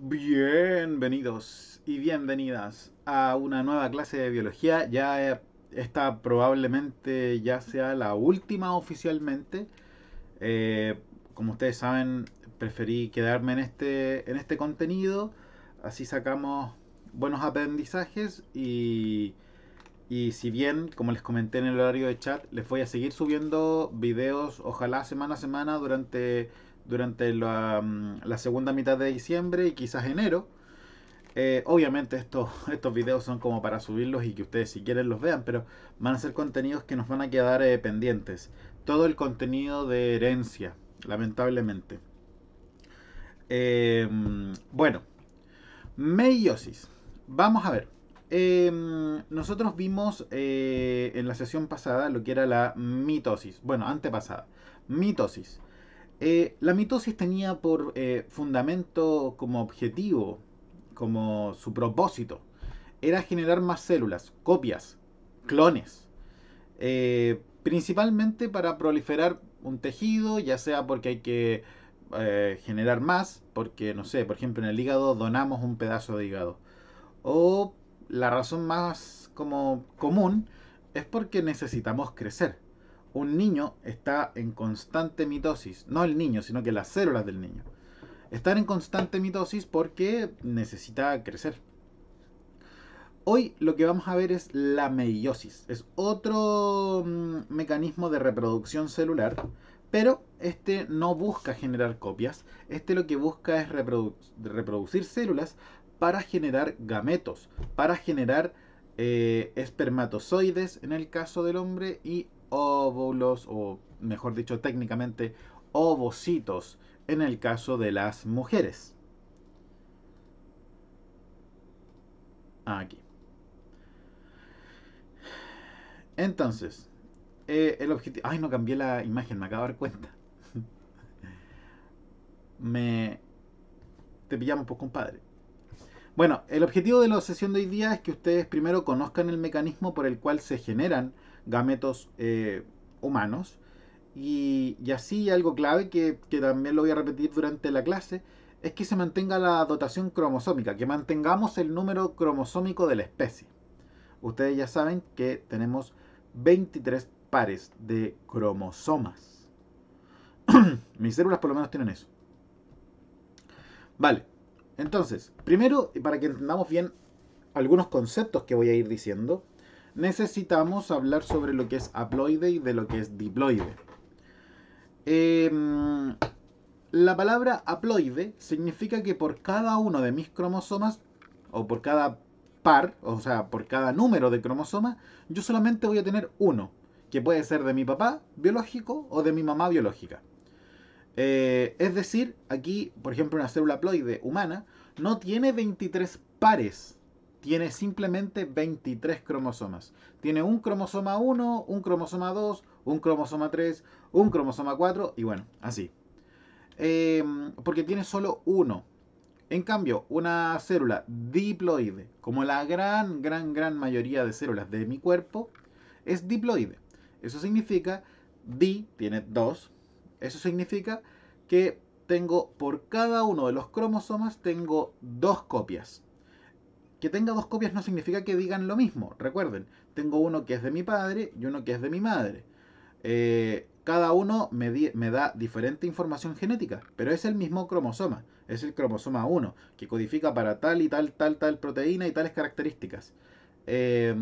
Bienvenidos y bienvenidas a una nueva clase de biología. Esta probablemente ya sea la última oficialmente. Eh, Como ustedes saben, preferí quedarme en este contenido. Así sacamos buenos aprendizajes y si bien, como les comenté en el horario de chat, les voy a seguir subiendo videos, ojalá semana a semana durante la segunda mitad de diciembre y quizás enero. Obviamente estos videos son como para subirlos y que ustedes si quieren los vean, pero van a ser contenidos que nos van a quedar pendientes. Todo el contenido de herencia, lamentablemente. Bueno, meiosis. Vamos a ver. Nosotros vimos en la sesión pasada lo que era la mitosis. Bueno, antepasada. Mitosis. La mitosis tenía por fundamento como objetivo, como su propósito, era generar más células, copias, clones, principalmente para proliferar un tejido, ya sea porque hay que generar más, porque no sé, por ejemplo en el hígado donamos un pedazo de hígado, o la razón más como común es porque necesitamos crecer. Un niño está en constante mitosis, no el niño, sino que las células del niño. Están en constante mitosis porque necesita crecer. Hoy lo que vamos a ver es la meiosis. Es otro mecanismo de reproducción celular, pero este no busca generar copias. Este lo que busca es reproducir células para generar gametos, para generar espermatozoides en el caso del hombre y óvulos, o mejor dicho técnicamente, ovocitos en el caso de las mujeres. Aquí. Entonces, el objetivo... Ay, no cambié la imagen, me acabo de dar cuenta. Me... Te pillamos, pues, compadre. Bueno, el objetivo de la sesión de hoy día es que ustedes primero conozcan el mecanismo por el cual se generan gametos humanos. Y así algo clave que también lo voy a repetir durante la clase, es que se mantenga la dotación cromosómica, que mantengamos el número cromosómico de la especie. Ustedes ya saben que tenemos 23 pares de cromosomas. Mis células por lo menos tienen eso. Vale. Entonces, primero, para que entendamos bien algunos conceptos que voy a ir diciendo, necesitamos hablar sobre lo que es haploide y de lo que es diploide. Eh, la palabra haploide significa que por cada uno de mis cromosomas, o por cada par, o sea, por cada número de cromosomas, yo solamente voy a tener uno, que puede ser de mi papá biológico o de mi mamá biológica. Es decir, aquí, por ejemplo, una célula haploide humana no tiene 23 pares, tiene simplemente 23 cromosomas. Tiene un cromosoma 1, un cromosoma 2, un cromosoma 3, un cromosoma 4 y bueno, así. Porque tiene solo uno. En cambio, una célula diploide, como la gran mayoría de células de mi cuerpo, es diploide. Eso significa, di tiene dos. Eso significa que tengo por cada uno de los cromosomas tengo dos copias. Que tenga dos copias no significa que digan lo mismo. Recuerden, tengo uno que es de mi padre y uno que es de mi madre. Cada uno me da diferente información genética, pero es el mismo cromosoma. Es el cromosoma 1, que codifica para tal y tal proteína y tales características. Eh,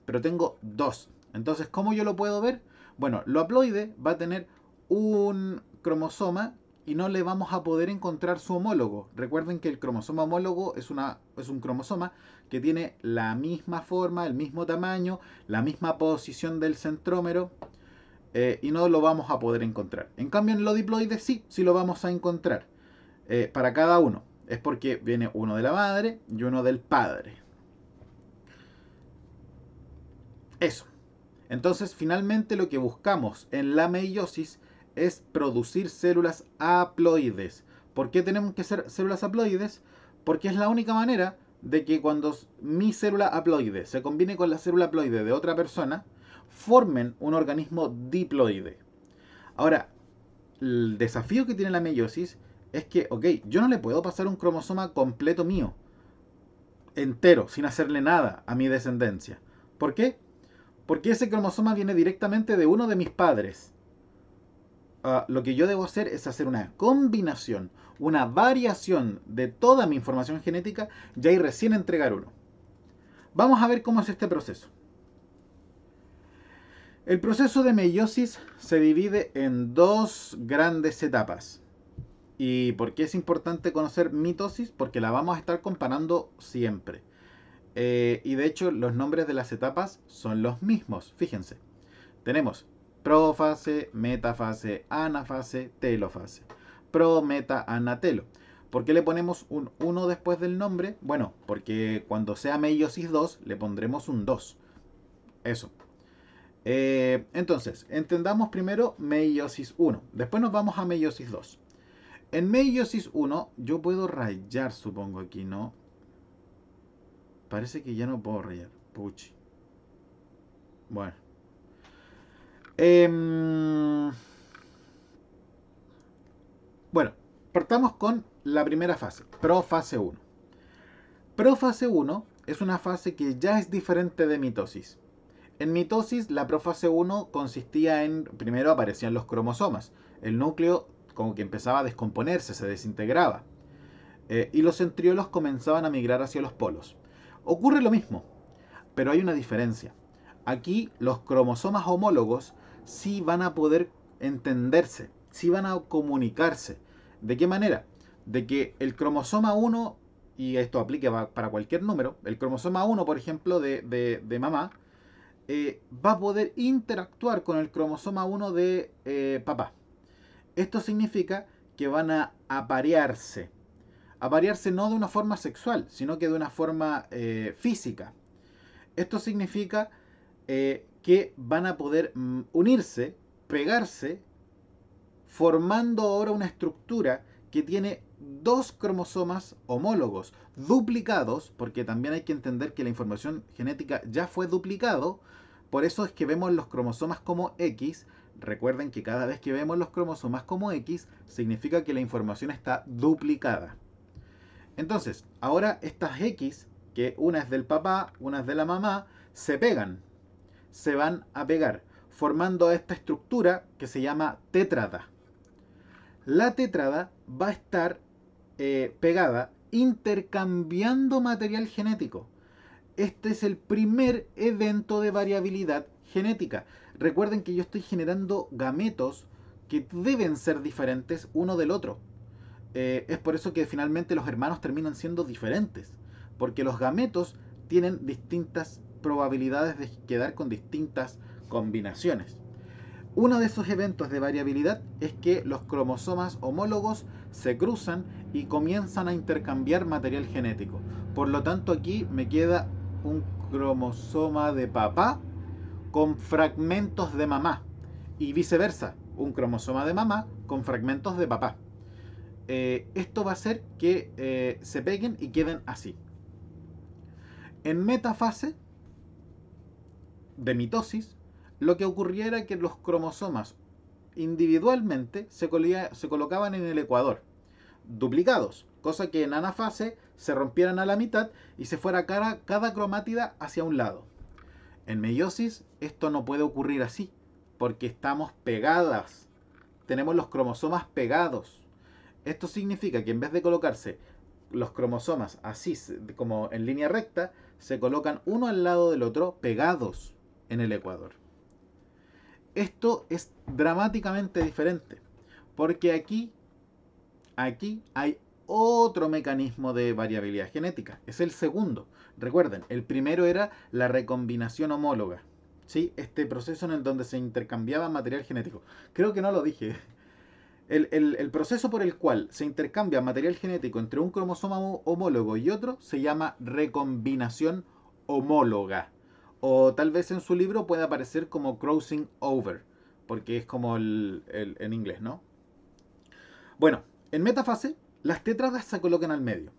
pero tengo dos. Entonces, ¿cómo yo lo puedo ver? Bueno, lo haploide va a tener un cromosoma y no le vamos a poder encontrar su homólogo. Recuerden que el cromosoma homólogo es un cromosoma que tiene la misma forma, el mismo tamaño, la misma posición del centrómero, y no lo vamos a poder encontrar. En cambio, en los diploides sí lo vamos a encontrar para cada uno. Es porque viene uno de la madre y uno del padre. Eso. Entonces, finalmente lo que buscamos en la meiosis es producir células haploides. ¿Por qué tenemos que ser células haploides? Porque es la única manera de que cuando mi célula haploide se combine con la célula haploide de otra persona, formen un organismo diploide. Ahora, el desafío que tiene la meiosis es que, ok, yo no le puedo pasar un cromosoma completo mío, entero, sin hacerle nada a mi descendencia. ¿Por qué? Porque ese cromosoma viene directamente de uno de mis padres. Lo que yo debo hacer es hacer una combinación, una variación de toda mi información genética y ahí recién entregar uno. Vamos a ver cómo es este proceso. El proceso de meiosis se divide en dos grandes etapas. ¿Y por qué es importante conocer mitosis? Porque la vamos a estar comparando siempre. Y de hecho los nombres de las etapas son los mismos. Fíjense. Tenemos profase, metafase, anafase, telofase. Pro, meta, ana, telo. ¿Por qué le ponemos un 1 después del nombre? Bueno, porque cuando sea meiosis 2 le pondremos un 2. Eso. Entonces, entendamos primero meiosis 1. Después nos vamos a meiosis 2. En meiosis 1 yo puedo rayar, supongo aquí, ¿no? Parece que ya no puedo rayar. Puchi. Bueno. Bueno, partamos con la primera fase, profase 1. Profase 1 es una fase que ya es diferente de mitosis. En mitosis, la profase 1 consistía en, primero aparecían los cromosomas. El núcleo como que empezaba a descomponerse, se desintegraba. Y los centriolos comenzaban a migrar hacia los polos. Ocurre lo mismo, pero hay una diferencia. Aquí los cromosomas homólogos sí van a poder entenderse, sí van a comunicarse. ¿De qué manera? De que el cromosoma 1, y esto aplica para cualquier número, el cromosoma 1, por ejemplo, de mamá, va a poder interactuar con el cromosoma 1 de papá. Esto significa que van a aparearse. Aparearse no de una forma sexual, sino que de una forma física. Esto significa que van a poder unirse, pegarse, formando ahora una estructura que tiene dos cromosomas homólogos, duplicados, porque también hay que entender que la información genética ya fue duplicado, por eso es que vemos los cromosomas como X. Recuerden que cada vez que vemos los cromosomas como X, significa que la información está duplicada. Entonces, ahora estas X, que una es del papá, una es de la mamá, se pegan, se van a pegar, formando esta estructura que se llama tétrada. La tétrada va a estar pegada intercambiando material genético. Este es el primer evento de variabilidad genética. Recuerden que yo estoy generando gametos que deben ser diferentes uno del otro. Es por eso que finalmente los hermanos terminan siendo diferentes. Porque los gametos tienen distintas probabilidades de quedar con distintas combinaciones. Uno de esos eventos de variabilidad es que los cromosomas homólogos se cruzan y comienzan a intercambiar material genético. Por lo tanto, aquí me queda un cromosoma de papá con fragmentos de mamá. Y viceversa, un cromosoma de mamá con fragmentos de papá. Esto va a hacer que se peguen y queden así. En metafase de mitosis, lo que ocurría era que los cromosomas individualmente se colocaban en el ecuador, duplicados, cosa que en anafase se rompieran a la mitad y se fuera cada cromátida hacia un lado. En meiosis esto no puede ocurrir así, porque estamos pegadas, tenemos los cromosomas pegados. Esto significa que en vez de colocarse los cromosomas así como en línea recta, se colocan uno al lado del otro pegados en el ecuador. Esto es dramáticamente diferente, porque aquí hay otro mecanismo de variabilidad genética. Es el segundo. Recuerden, el primero era la recombinación homóloga. ¿Sí? Este proceso en el donde se intercambiaba material genético. Creo que no lo dije. El proceso por el cual se intercambia material genético entre un cromosoma homólogo y otro se llama recombinación homóloga. O tal vez en su libro pueda aparecer como crossing over, porque es como en inglés, ¿no? Bueno, en metafase, las tétradas se colocan al medio.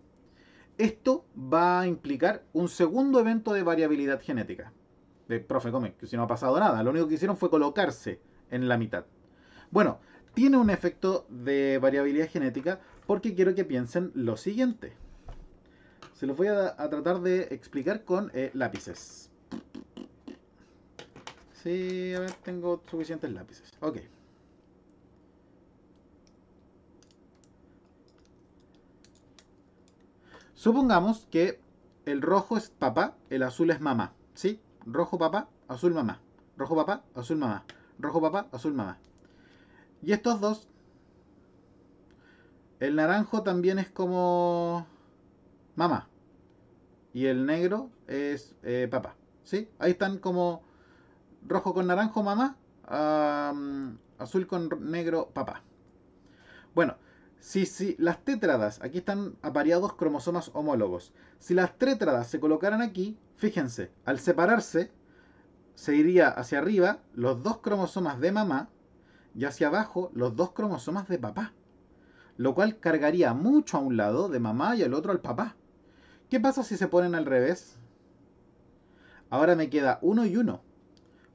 Esto va a implicar un segundo evento de variabilidad genética. Profe, come, que si no ha pasado nada. Lo único que hicieron fue colocarse en la mitad. Bueno, tiene un efecto de variabilidad genética porque quiero que piensen lo siguiente. Se los voy a tratar de explicar con lápices. Sí, a ver, tengo suficientes lápices. Ok. Supongamos que el rojo es papá, el azul es mamá. ¿Sí? Rojo papá, azul mamá. Rojo papá, azul mamá. Rojo papá, azul mamá. Y estos dos, el naranjo también es como mamá. Y el negro es papá. ¿Sí? Ahí están como rojo con naranjo mamá, azul con negro papá. Bueno, si las tétradas, aquí están apareados cromosomas homólogos. Si las tétradas se colocaran aquí, fíjense, al separarse, se iría hacia arriba los dos cromosomas de mamá y hacia abajo los dos cromosomas de papá. Lo cual cargaría mucho a un lado de mamá y al otro al papá. ¿Qué pasa si se ponen al revés? Ahora me queda uno y uno.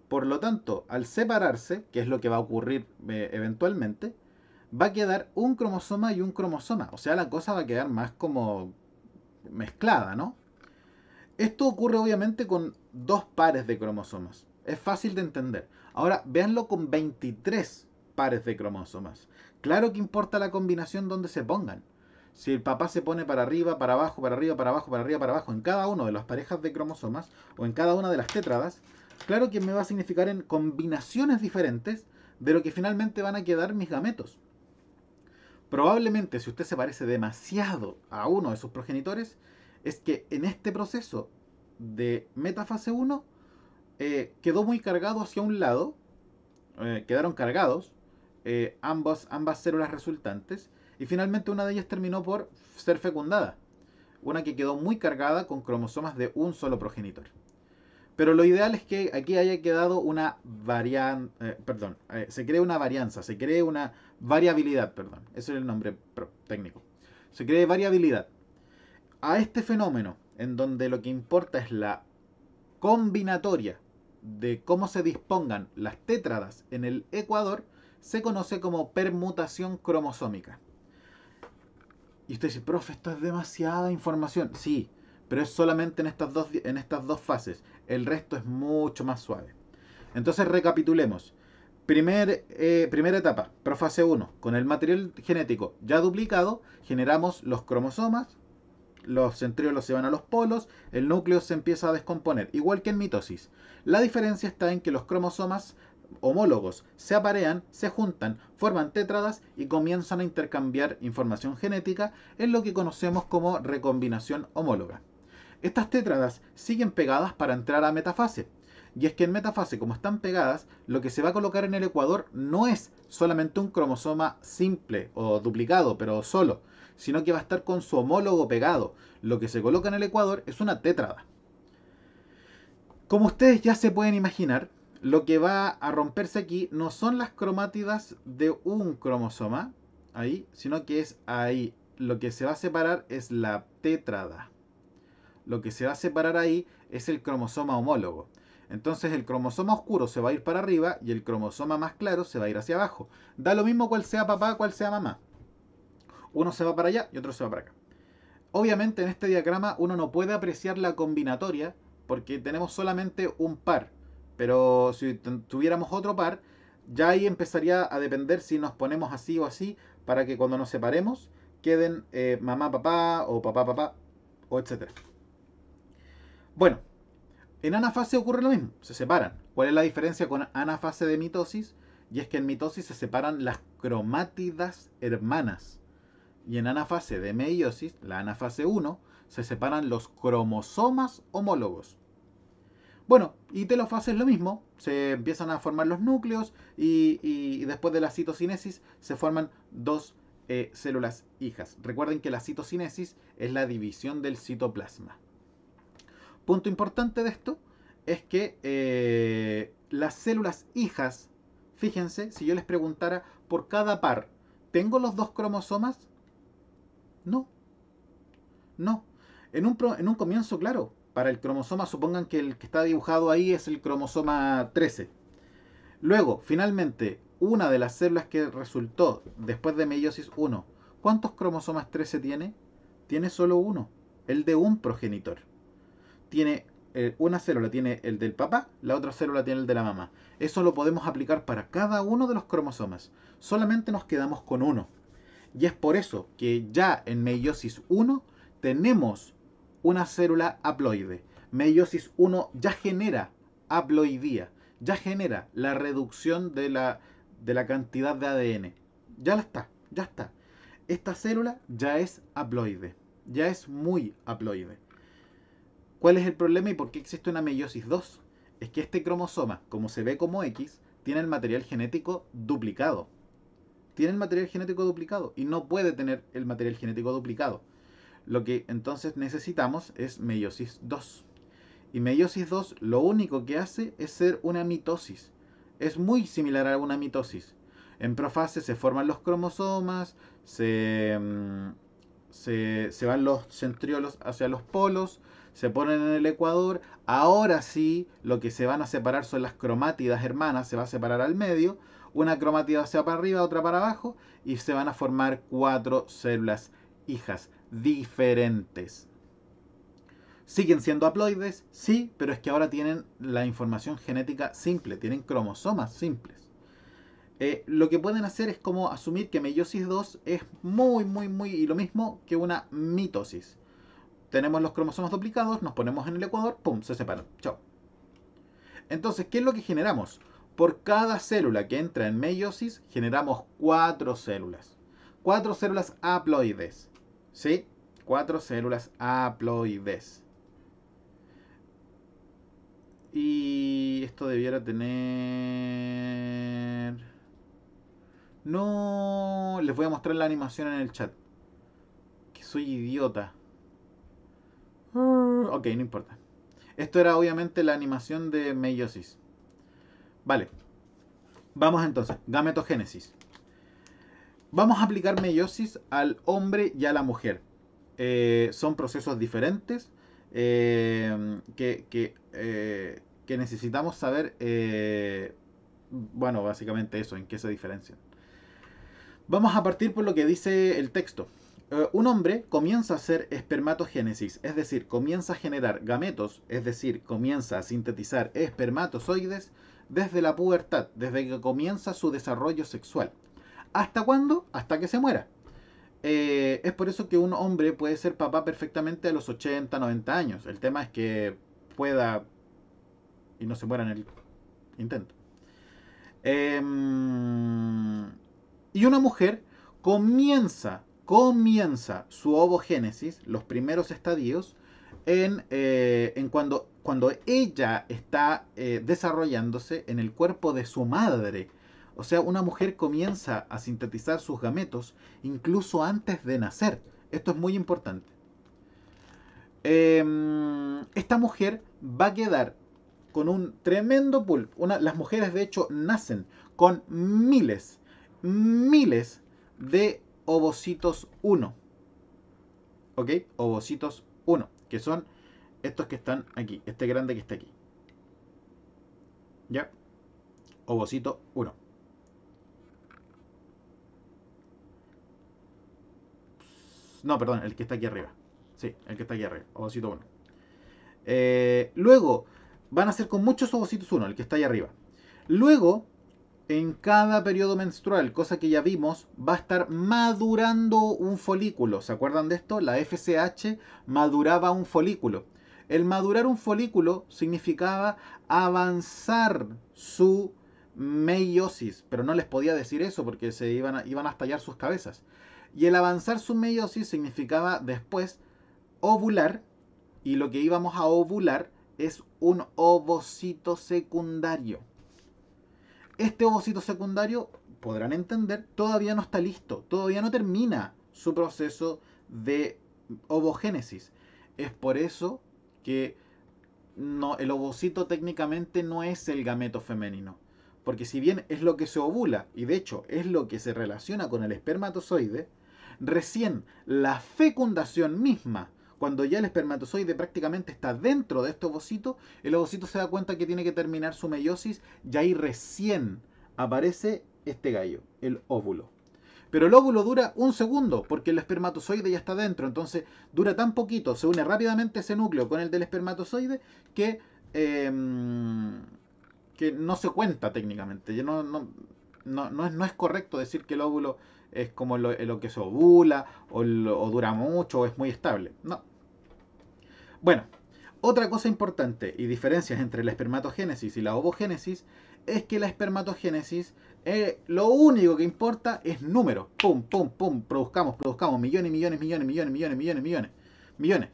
Por lo tanto, al separarse, que es lo que va a ocurrir eventualmente, va a quedar un cromosoma y un cromosoma. O sea, la cosa va a quedar más como mezclada, ¿no? Esto ocurre obviamente con dos pares de cromosomas. Es fácil de entender. Ahora, véanlo con 23 pares de cromosomas. Claro que importa la combinación donde se pongan. Si el papá se pone para arriba, para abajo, para arriba, para abajo, para arriba, para abajo, en cada una de las parejas de cromosomas o en cada una de las tétradas, claro que me va a significar en combinaciones diferentes de lo que finalmente van a quedar mis gametos. Probablemente si usted se parece demasiado a uno de sus progenitores, es que en este proceso de metafase 1 quedó muy cargado hacia un lado, quedaron cargados ambas células resultantes y finalmente una de ellas terminó por ser fecundada, una que quedó muy cargada con cromosomas de un solo progenitor. Pero lo ideal es que aquí haya quedado una se cree una varianza, se cree una variabilidad, perdón, ese es el nombre técnico. Se cree variabilidad. A este fenómeno, en donde lo que importa es la combinatoria de cómo se dispongan las tétradas en el ecuador, se conoce como permutación cromosómica. Y usted dice, profe, esto es demasiada información. Sí, pero es solamente en estas dos fases. El resto es mucho más suave. Entonces recapitulemos. Primera etapa, profase 1. Con el material genético ya duplicado, generamos los cromosomas, los centriolos se van a los polos, el núcleo se empieza a descomponer, igual que en mitosis. La diferencia está en que los cromosomas homólogos se aparean, se juntan, forman tétradas y comienzan a intercambiar información genética en lo que conocemos como recombinación homóloga. Estas tétradas siguen pegadas para entrar a metafase. Y es que en metafase, como están pegadas, lo que se va a colocar en el ecuador no es solamente un cromosoma simple o duplicado, pero solo, sino que va a estar con su homólogo pegado. Lo que se coloca en el ecuador es una tétrada. Como ustedes ya se pueden imaginar, lo que va a romperse aquí no son las cromátidas de un cromosoma, ahí, sino que es ahí. Lo que se va a separar es la tétrada. Lo que se va a separar ahí es el cromosoma homólogo. Entonces el cromosoma oscuro se va a ir para arriba y el cromosoma más claro se va a ir hacia abajo. Da lo mismo cuál sea papá, cuál sea mamá. Uno se va para allá y otro se va para acá. Obviamente en este diagrama uno no puede apreciar la combinatoria porque tenemos solamente un par. Pero si tuviéramos otro par, ya ahí empezaría a depender si nos ponemos así o así para que cuando nos separemos queden mamá papá o papá papá o etcétera. Bueno, en anafase ocurre lo mismo, se separan. ¿Cuál es la diferencia con anafase de mitosis? Y es que en mitosis se separan las cromátidas hermanas. Y en anafase de meiosis, la anafase 1, se separan los cromosomas homólogos. Bueno, y telofase es lo mismo, se empiezan a formar los núcleos y después de la citocinesis se forman dos células hijas. Recuerden que la citocinesis es la división del citoplasma. Punto importante de esto es que las células hijas, fíjense, si yo les preguntara por cada par, ¿tengo los dos cromosomas? No, no. En un comienzo, claro, para el cromosoma, supongan que el que está dibujado ahí es el cromosoma 13. Luego, finalmente, una de las células que resultó después de meiosis 1 ¿Cuántos cromosomas 13 tiene? Tiene solo uno, el de un progenitor. Tiene una célula tiene el del papá, la otra célula tiene el de la mamá. Eso lo podemos aplicar para cada uno de los cromosomas. Solamente nos quedamos con uno. Y es por eso que ya en meiosis 1 tenemos una célula haploide. Meiosis 1 ya genera haploidía, ya genera la reducción de la cantidad de ADN. Ya está, ya está. Esta célula ya es haploide, ya es muy haploide. ¿Cuál es el problema y por qué existe una meiosis 2? Es que este cromosoma, como se ve como X, tiene el material genético duplicado. Tiene el material genético duplicado y no puede tener el material genético duplicado. Lo que entonces necesitamos es meiosis 2. Y meiosis 2 lo único que hace es ser una mitosis. Es muy similar a una mitosis. En profase se forman los cromosomas, se van los centriolos hacia los polos, se ponen en el ecuador. Ahora sí, lo que se van a separar son las cromátidas hermanas, se va a separar al medio. Una cromatida se va para arriba, otra para abajo, y se van a formar 4 células hijas diferentes. ¿Siguen siendo haploides? Sí, pero es que ahora tienen la información genética simple, tienen cromosomas simples. Lo que pueden hacer es como asumir que meiosis 2 es y lo mismo que una mitosis. Tenemos los cromosomas duplicados, nos ponemos en el ecuador, pum, se separan. Chao. Entonces, ¿qué es lo que generamos? Por cada célula que entra en meiosis, generamos 4 células. 4 células haploides. ¿Sí? 4 células haploides. Y esto debiera tener... No, les voy a mostrar la animación en el chat. Que soy idiota. Ok, no importa. Esto era obviamente la animación de meiosis. Vale. Vamos entonces. Gametogénesis. Vamos a aplicar meiosis al hombre y a la mujer. Son procesos diferentes que necesitamos saber. Bueno, básicamente eso, en qué se diferencian. Vamos a partir por lo que dice el texto. Un hombre comienza a hacer espermatogénesis, es decir, comienza a generar gametos, es decir, comienza a sintetizar espermatozoides desde la pubertad, desde que comienza su desarrollo sexual. ¿Hasta cuándo? Hasta que se muera. Es por eso que un hombre puede ser papá perfectamente a los 80, 90 años. El tema es que pueda y no se muera en el intento. Y una mujer comienza su ovogénesis, los primeros estadios, en cuando ella está desarrollándose en el cuerpo de su madre. O sea, una mujer comienza a sintetizar sus gametos incluso antes de nacer. Esto es muy importante. Esta mujer va a quedar con un tremendo pool. Las mujeres de hecho nacen con miles de ovocitos 1. ¿Ok? Ovocitos 1, que son estos que están aquí, este grande que está aquí. ¿Ya? Ovocito 1. No, perdón, el que está aquí arriba. Sí, el que está aquí arriba, ovocito 1. Luego, van a ser con muchos ovocitos 1, el que está ahí arriba. Luego, en cada periodo menstrual, cosa que ya vimos, va a estar madurando un folículo. ¿Se acuerdan de esto? La FSH maduraba un folículo. El madurar un folículo significaba avanzar su meiosis, pero no les podía decir eso porque iban a estallar sus cabezas. Y el avanzar su meiosis significaba después ovular, y lo que íbamos a ovular es un ovocito secundario. Este ovocito secundario, podrán entender, todavía no está listo, todavía no termina su proceso de ovogénesis. Es por eso que el ovocito técnicamente no es el gameto femenino. Porque si bien es lo que se ovula, y de hecho es lo que se relaciona con el espermatozoide, recién la fecundación misma, cuando ya el espermatozoide prácticamente está dentro de este ovocito, el ovocito se da cuenta que tiene que terminar su meiosis y ahí recién aparece este gallo, el óvulo. Pero el óvulo dura un segundo, porque el espermatozoide ya está dentro. Entonces dura tan poquito, se une rápidamente ese núcleo con el del espermatozoide que, eh, que no se cuenta técnicamente. No es correcto decir que el óvulo es como lo que se ovula, o dura mucho, o es muy estable. No. Bueno, otra cosa importante y diferencias entre la espermatogénesis y la ovogénesis es que la espermatogénesis, lo único que importa es número. Pum, pum, pum, produzcamos millones, millones, millones, millones, millones, millones, millones, millones.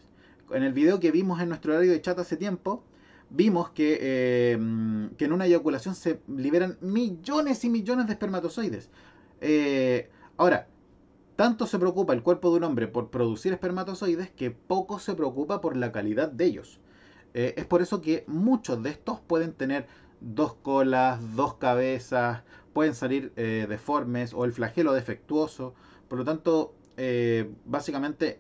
En el video que vimos en nuestro horario de chat hace tiempo, vimos que en una eyaculación se liberan millones y millones de espermatozoides. Ahora, tanto se preocupa el cuerpo de un hombre por producir espermatozoides que poco se preocupa por la calidad de ellos. Es por eso que muchos de estos pueden tener dos colas, dos cabezas, pueden salir deformes o el flagelo defectuoso. Por lo tanto, básicamente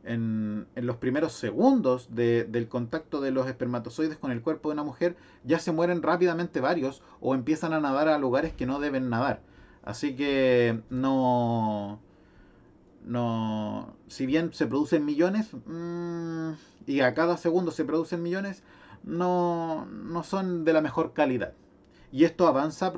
en los primeros segundos del contacto de los espermatozoides con el cuerpo de una mujer ya se mueren rápidamente varios o empiezan a nadar a lugares que no deben nadar. Así que no, si bien se producen millones, y a cada segundo se producen millones, no son de la mejor calidad. Y esto avanza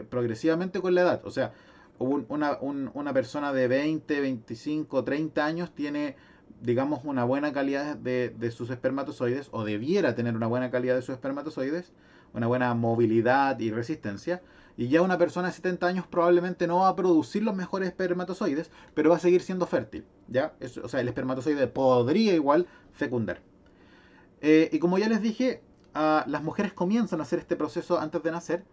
progresivamente con la edad. O sea, una persona de 20, 25, 30 años tiene, digamos, una buena calidad de sus espermatozoides, o debiera tener una buena calidad de sus espermatozoides, una buena movilidad y resistencia. Y ya una persona de 70 años probablemente no va a producir los mejores espermatozoides, pero va a seguir siendo fértil. ¿Ya? O sea, el espermatozoide podría igual fecundar. Y como ya les dije, las mujeres comienzan a hacer este proceso antes de nacer.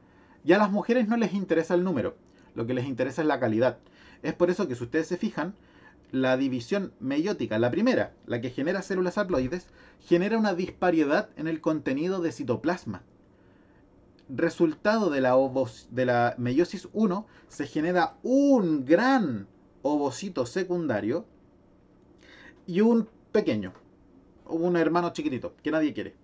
Ya a las mujeres no les interesa el número, lo que les interesa es la calidad. Es por eso que si ustedes se fijan, la división meiótica, la primera, la que genera células haploides, genera una disparidad en el contenido de citoplasma. Resultado de la meiosis 1, se genera un gran ovocito secundario y un pequeño, un hermano chiquitito, que nadie quiere.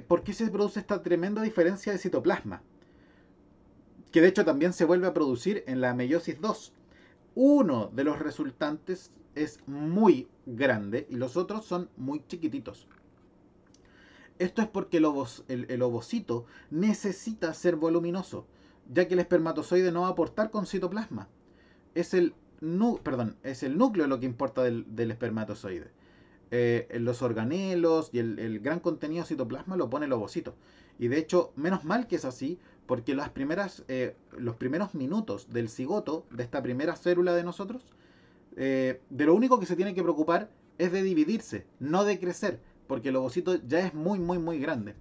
¿Por qué se produce esta tremenda diferencia de citoplasma? Que de hecho también se vuelve a producir en la meiosis 2. Uno de los resultantes es muy grande y los otros son muy chiquititos. Esto es porque el ovocito necesita ser voluminoso, ya que el espermatozoide no va a aportar con citoplasma. Es es el núcleo lo que importa del espermatozoide. Los organelos y el gran contenido de citoplasma lo pone el ovocito. Y de hecho, menos mal que es así, porque los primeros minutos del cigoto, de esta primera célula de nosotros, de lo único que se tiene que preocupar es de dividirse, no de crecer, porque el ovocito ya es muy, muy, muy grande.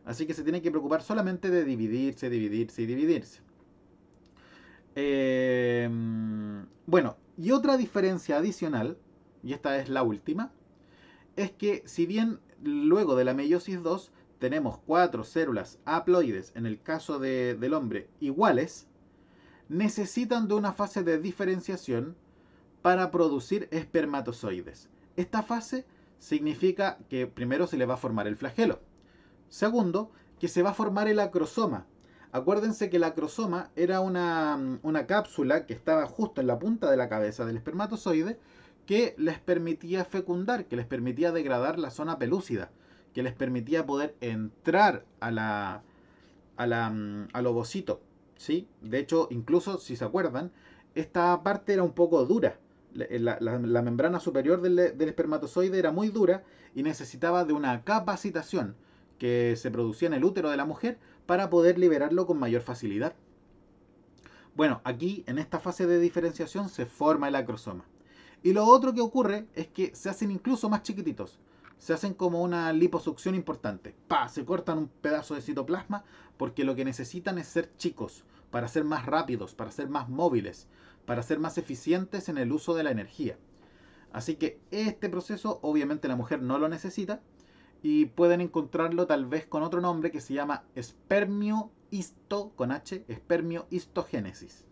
Así que se tiene que preocupar solamente de dividirse, dividirse y dividirse. Eh, bueno, y otra diferencia adicional, y esta es la última, es que si bien luego de la meiosis 2 tenemos 4 células haploides, en el caso del hombre, iguales, necesitan de una fase de diferenciación para producir espermatozoides. Esta fase significa que primero se le va a formar el flagelo. Segundo, que se va a formar el acrosoma. Acuérdense que el acrosoma era una cápsula que estaba justo en la punta de la cabeza del espermatozoide, que les permitía fecundar, que les permitía degradar la zona pelúcida, que les permitía poder entrar al ovocito. ¿Sí? De hecho, incluso si se acuerdan, esta parte era un poco dura. La membrana superior del espermatozoide era muy dura y necesitaba de una capacitación que se producía en el útero de la mujer para poder liberarlo con mayor facilidad. Bueno, aquí en esta fase de diferenciación se forma el acrosoma. Y lo otro que ocurre es que se hacen incluso más chiquititos. Se hacen como una liposucción importante. ¡Pah! Se cortan un pedazo de citoplasma porque lo que necesitan es ser chicos, para ser más rápidos, para ser más móviles, para ser más eficientes en el uso de la energía. Así que este proceso obviamente la mujer no lo necesita y pueden encontrarlo tal vez con otro nombre que se llama espermiohistogénesis.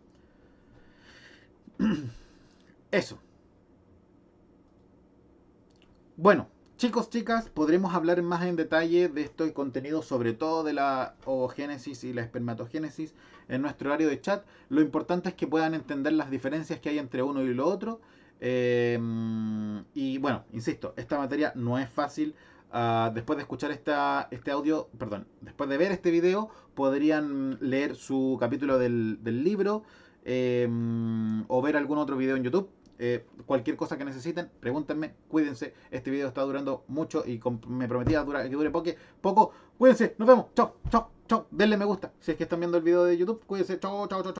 Eso. Bueno, Chicos, chicas, podremos hablar más en detalle de esto y contenido, sobre todo de la ovogénesis y la espermatogénesis en nuestro horario de chat. Lo importante es que puedan entender las diferencias que hay entre uno y lo otro. Y bueno, insisto, esta materia no es fácil. Después de escuchar este audio, perdón, después de ver este video, podrían leer su capítulo del libro, o ver algún otro video en YouTube. Cualquier cosa que necesiten, pregúntenme, cuídense. Este video está durando mucho y me prometía que dure poco. Cuídense, nos vemos. Chao, chao, chao. Denle me gusta. Si es que están viendo el video de YouTube, cuídense. Chao, chao, chao.